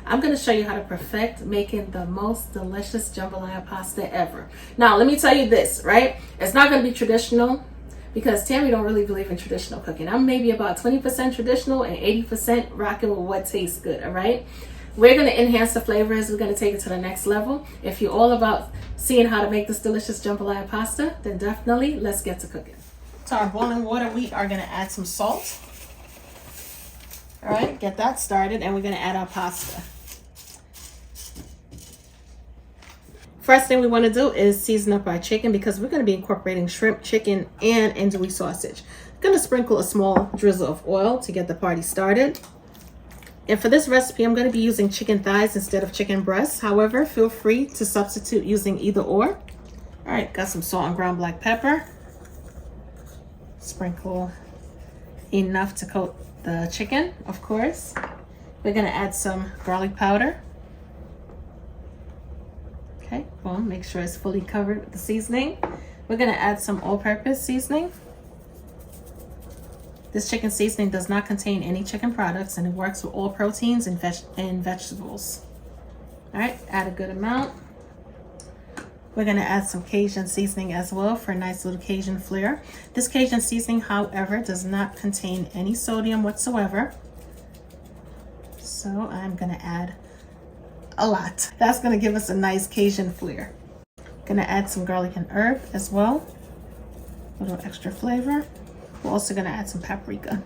I'm going to show you how to perfect making the most delicious jambalaya pasta ever. Now, let me tell you this, right? It's not going to be traditional because Tammy don't really believe in traditional cooking. I'm maybe about 20% traditional and 80% rocking with what tastes good, all right? We're going to enhance the flavors. We're going to take it to the next level. If you're all about seeing how to make this delicious jambalaya pasta, then definitely let's get to cooking. To our boiling water, we are going to add some salt. All right, get that started, and we're going to add our pasta. First thing we want to do is season up our chicken because we're going to be incorporating shrimp, chicken, and andouille sausage. I'm going to sprinkle a small drizzle of oil to get the party started. And for this recipe, I'm going to be using chicken thighs instead of chicken breasts. However, feel free to substitute using either or. All right, got some salt and ground black pepper. Sprinkle enough to coat the chicken, of course. We're going to add some garlic powder. Okay, boom, make sure it's fully covered with the seasoning. We're going to add some all-purpose seasoning. This chicken seasoning does not contain any chicken products and it works with all proteins and vegetables. All right, add a good amount. We're going to add some Cajun seasoning as well for a nice little Cajun flair. This Cajun seasoning, however, does not contain any sodium whatsoever. So I'm going to add a lot. That's going to give us a nice Cajun flair. Going to add some garlic and herb as well. A little extra flavor. We're also going to add some paprika.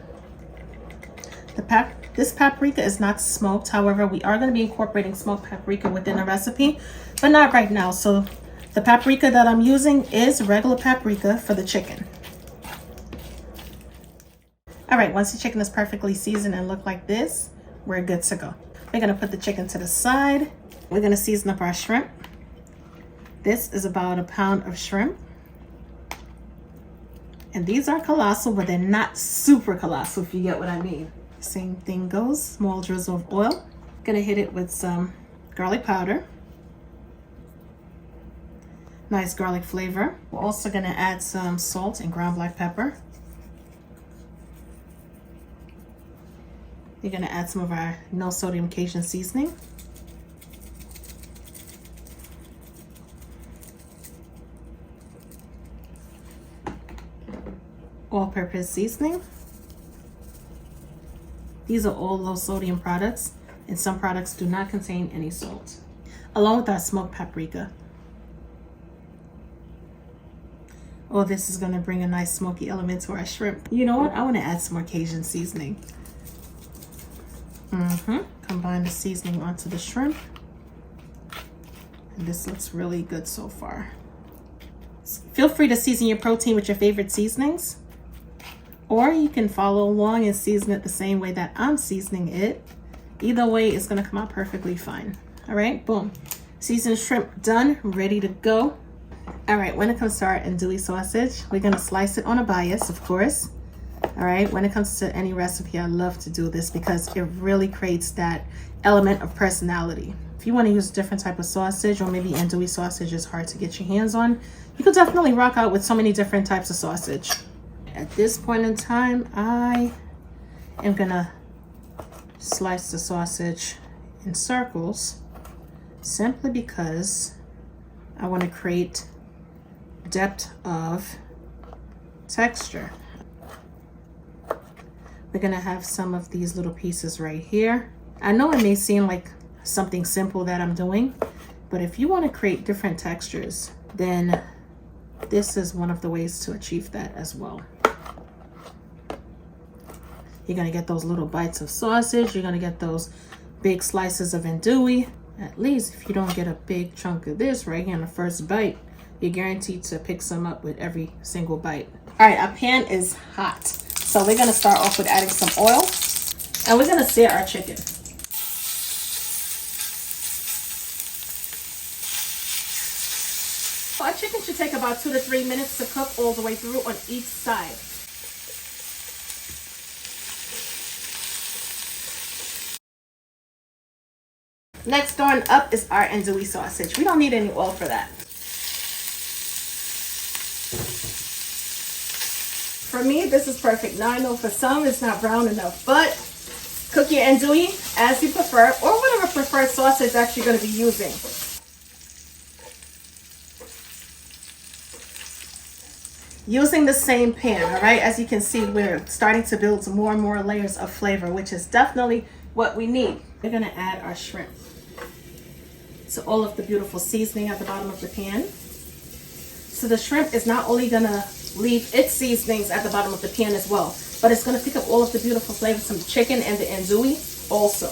This paprika is not smoked. However, we are going to be incorporating smoked paprika within the recipe, but not right now. So the paprika that I'm using is regular paprika for the chicken. All right, once the chicken is perfectly seasoned and look like this, we're good to go. We're going to put the chicken to the side. We're going to season up our shrimp. This is about a pound of shrimp. And these are colossal, but they're not super colossal, if you get what I mean. Same thing goes, small drizzle of oil. Gonna hit it with some garlic powder. Nice garlic flavor. We're also gonna add some salt and ground black pepper. You're gonna add some of our no sodium Cajun seasoning. All-purpose seasoning. These are all low sodium products, and some products do not contain any salt. Along with our smoked paprika. Oh, this is gonna bring a nice smoky element to our shrimp. You know what? I wanna add some more Cajun seasoning. Combine the seasoning onto the shrimp. And this looks really good so far. Feel free to season your protein with your favorite seasonings. Or you can follow along and season it the same way that I'm seasoning it. Either way, it's gonna come out perfectly fine. All right, boom. Seasoned shrimp done, ready to go. All right, when it comes to our andouille sausage, we're gonna slice it on a bias, of course. All right, when it comes to any recipe, I love to do this because it really creates that element of personality. If you wanna use a different type of sausage, or maybe andouille sausage is hard to get your hands on, you could definitely rock out with so many different types of sausage. At this point in time, I am gonna slice the sausage in circles simply because I want to create depth of texture. We're gonna have some of these little pieces right here. I know it may seem like something simple that I'm doing, but if you want to create different textures, then this is one of the ways to achieve that as well. You're gonna get those little bites of sausage. You're gonna get those big slices of andouille. At least if you don't get a big chunk of this right here on the first bite, you're guaranteed to pick some up with every single bite. All right, our pan is hot. So we're gonna start off with adding some oil and we're gonna sear our chicken. Our chicken should take about 2 to 3 minutes to cook all the way through on each side. Next on up is our andouille sausage. We don't need any oil for that. For me, this is perfect. Now I know for some it's not brown enough, but Cook your andouille as you prefer, or whatever preferred sausage that you're going to be using. Using the same pan, all right? As you can see, we're starting to build more and more layers of flavor, which is definitely what we need. We're going to add our shrimp to all of the beautiful seasoning at the bottom of the pan. So the shrimp is not only going to leave its seasonings at the bottom of the pan as well, but it's going to pick up all of the beautiful flavors from the chicken and the andouille also.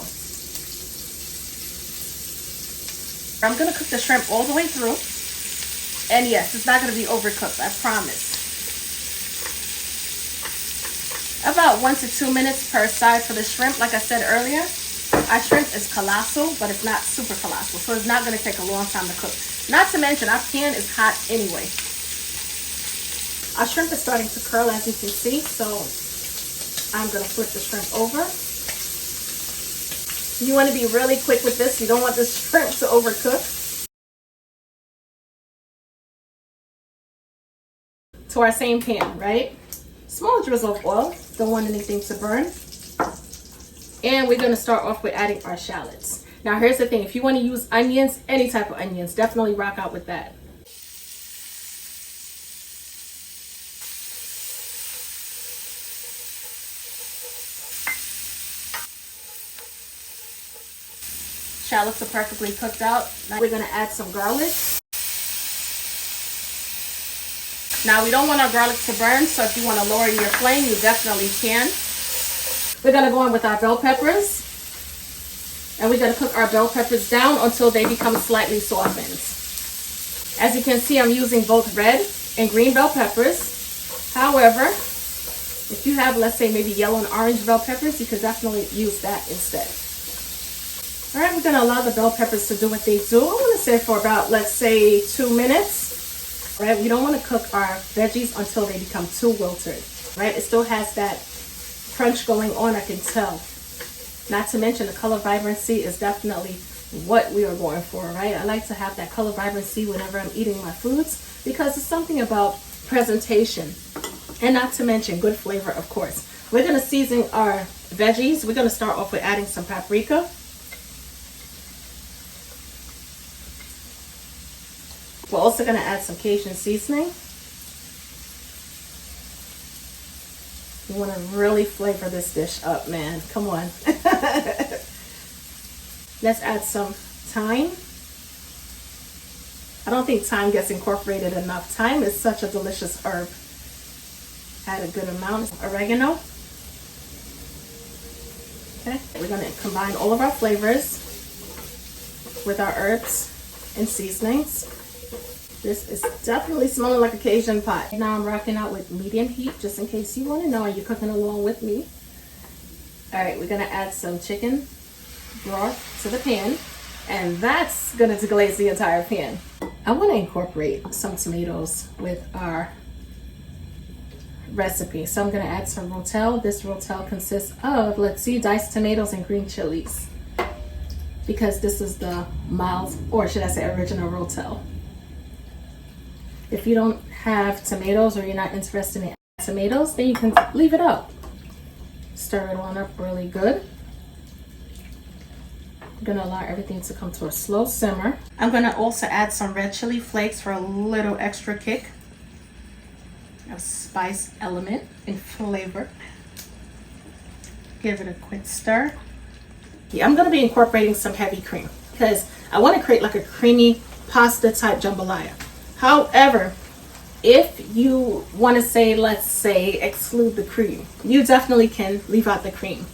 I'm going to cook the shrimp all the way through. And yes, it's not going to be overcooked, I promise. About 1 to 2 minutes per side for the shrimp. Like I said earlier, our shrimp is colossal, but it's not super colossal, so it's not going to take a long time to cook. Not to mention, our pan is hot anyway. Our shrimp is starting to curl, as you can see, so I'm going to flip the shrimp over. You want to be really quick with this. You don't want the shrimp to overcook. To our same pan, right? Small drizzle of oil. Don't want anything to burn. And we're going to start off with adding our shallots. Now, here's the thing. If you want to use onions, any type of onions, definitely rock out with that. Shallots are perfectly cooked out. Now we're going to add some garlic. Now we don't want our garlic to burn, so if you want to lower your flame, you definitely can. We're going to go in with our bell peppers. And we're going to cook our bell peppers down until they become slightly softened. As you can see, I'm using both red and green bell peppers. However, if you have, let's say, maybe yellow and orange bell peppers, you could definitely use that instead. All right, we're going to allow the bell peppers to do what they do. I want to say for about, let's say, 2 minutes. All right, we don't want to cook our veggies until they become too wilted. Right, it still has that crunch going on, I can tell. Not to mention the color vibrancy is definitely what we are going for, right? I like to have that color vibrancy whenever I'm eating my foods because it's something about presentation. And not to mention good flavor, of course. We're going to season our veggies. We're going to start off with adding some paprika. We're also going to add some Cajun seasoning. You want to really flavor this dish up, man. Come on. Let's add some thyme. I don't think thyme gets incorporated enough. Thyme is such a delicious herb. Add a good amount of oregano. Okay, we're going to combine all of our flavors with our herbs and seasonings. This is definitely smelling like a Cajun pot. Now I'm rocking out with medium heat, just in case you want to know and you're cooking along with me. All right, we're going to add some chicken broth to the pan, and that's going to deglaze the entire pan. I want to incorporate some tomatoes with our recipe. So I'm going to add some rotel. This rotel consists of, let's see, diced tomatoes and green chilies, because this is the mild, or should I say original rotel. If you don't have tomatoes or you're not interested in tomatoes, then you can leave it out. Stir it on up really good. I'm gonna allow everything to come to a slow simmer. I'm gonna also add some red chili flakes for a little extra kick of spice element and flavor. Give it a quick stir. Yeah, I'm gonna be incorporating some heavy cream because I want to create like a creamy pasta type jambalaya. However, if you want to say, let's say, exclude the cream, you definitely can leave out the cream.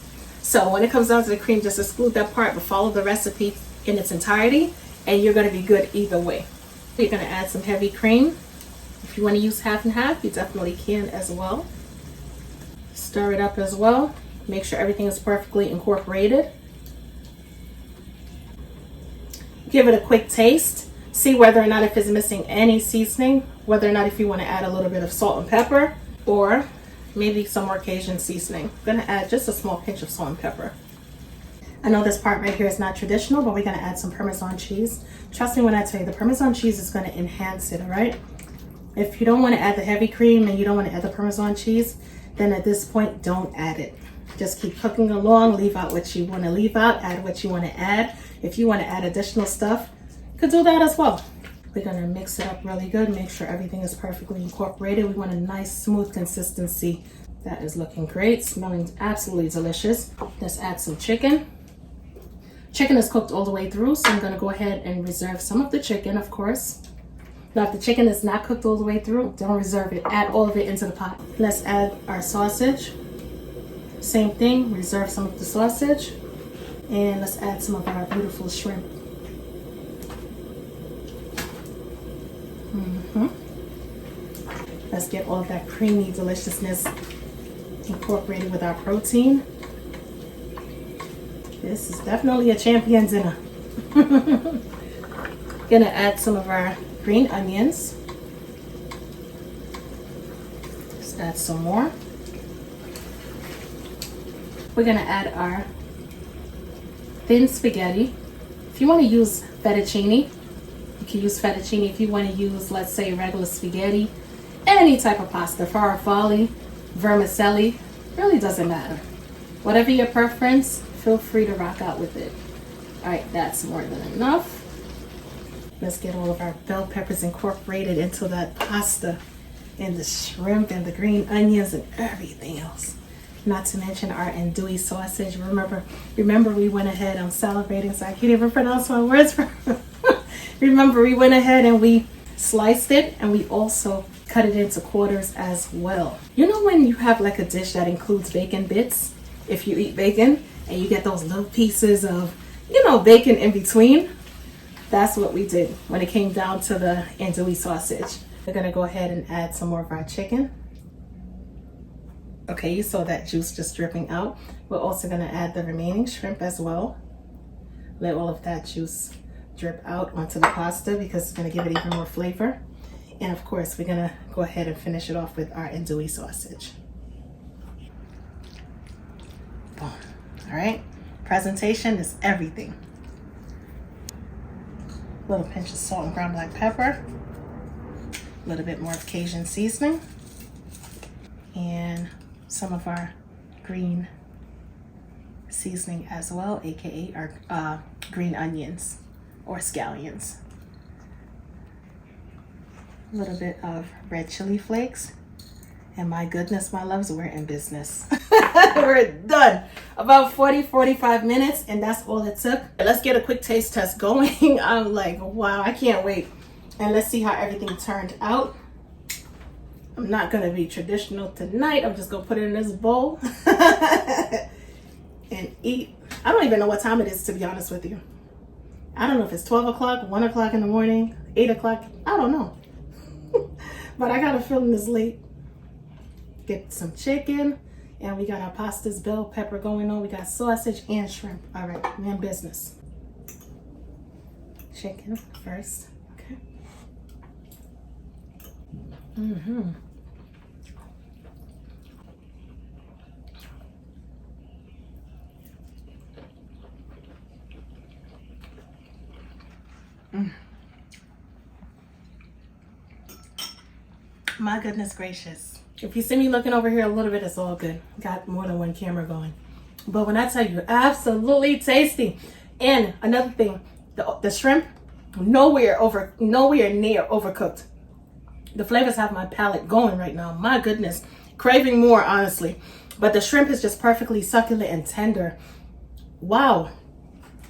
So when it comes down to the cream, just exclude that part, but follow the recipe in its entirety, and you're going to be good either way. You're going to add some heavy cream. If you want to use half and half, you definitely can as well. Stir it up as well. Make sure everything is perfectly incorporated. Give it a quick taste. See whether or not if it's missing any seasoning, whether or not if you want to add a little bit of salt and pepper, or maybe some more Cajun seasoning. I'm going to add just a small pinch of salt and pepper. I know this part right here is not traditional, but we're going to add some Parmesan cheese. Trust me when I tell you, the Parmesan cheese is going to enhance it, all right? If you don't want to add the heavy cream and you don't want to add the Parmesan cheese, then at this point, don't add it. Just keep cooking along, leave out what you want to leave out, add what you want to add. If you want to add additional stuff, you could do that as well. We're going to mix it up really good, make sure everything is perfectly incorporated. We want a nice smooth consistency. That is looking great, smelling absolutely delicious. Let's add some chicken. Chicken is cooked all the way through, so I'm going to go ahead and reserve some of the chicken, of course. Now, if the chicken is not cooked all the way through, don't reserve it. Add all of it into the pot. Let's add our sausage. Same thing, reserve some of the sausage. And let's add some of our beautiful shrimp. Let's get all of that creamy deliciousness incorporated with our protein. This is definitely a champion dinner. Gonna add some of our green onions. Let's add some more. We're gonna add our thin spaghetti. If you want to use fettuccine, you can use fettuccine. If you want to use, let's say, regular spaghetti, any type of pasta, farfalle, vermicelli, really doesn't matter. Whatever your preference, feel free to rock out with it. All right, that's more than enough. Let's get all of our bell peppers incorporated into that pasta and the shrimp and the green onions and everything else. Not to mention our andouille sausage. Remember we went ahead, I'm salivating so I can't even pronounce my words. Remember we went ahead and we sliced it and we also cut it into quarters as well. You know when you have like a dish that includes bacon bits, if you eat bacon and you get those little pieces of, you know, bacon in between? That's what we did when it came down to the andouille sausage. We're gonna go ahead and add some more of our chicken. Okay, you saw that juice just dripping out. We're also gonna add the remaining shrimp as well. Let all of that juice drip out onto the pasta because it's gonna give it even more flavor. And of course, we're gonna go ahead and finish it off with our andouille sausage. Boom. All right, presentation is everything. A little pinch of salt and ground black pepper. A little bit more of Cajun seasoning. And some of our green seasoning as well, aka our green onions or scallions. A little bit of red chili flakes. And my goodness, my loves, we're in business. We're done. About 40-45 minutes, and that's all it took. Let's get a quick taste test going. I'm like, wow, I can't wait. And let's see how everything turned out. I'm not gonna be traditional tonight. I'm just gonna put it in this bowl and eat. I don't even know what time it is, to be honest with you. I don't know if it's 12 o'clock, 1 o'clock in the morning, 8 o'clock. I don't know. But I got a feeling it's late. Get some chicken, and we got our pastas, bell pepper going on. We got sausage and shrimp. All right, we're in business. Chicken first. Okay. My goodness gracious. If you see me looking over here a little bit, it's all good. Got more than one camera going. But when I tell you, absolutely tasty. And another thing, the shrimp, nowhere near overcooked. The flavors have my palate going right now. My goodness. Craving more, honestly. But the shrimp is just perfectly succulent and tender. Wow.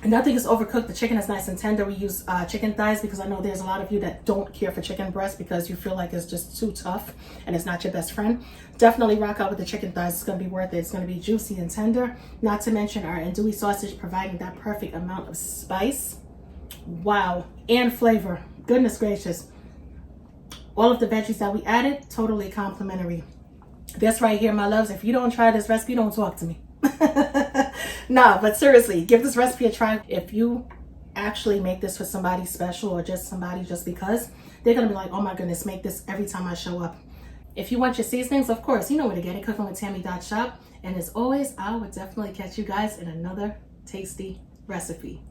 Nothing is overcooked. The chicken is nice and tender. We use chicken thighs because I know there's a lot of you that don't care for chicken breast because you feel like it's just too tough and it's not your best friend. Definitely rock out with the chicken thighs. It's going to be worth it. It's going to be juicy and tender. Not to mention our andouille sausage providing that perfect amount of spice. Wow. And flavor. Goodness gracious. All of the veggies that we added, totally complimentary. This right here, my loves, if you don't try this recipe, don't talk to me. Nah, but seriously, give this recipe a try. If you actually make this for somebody special or just somebody just because, they're gonna be like, oh my goodness, make this every time I show up. If you want your seasonings, of course, you know where to get it, cookingwithtammy.shop. And as always, I would definitely catch you guys in another tasty recipe.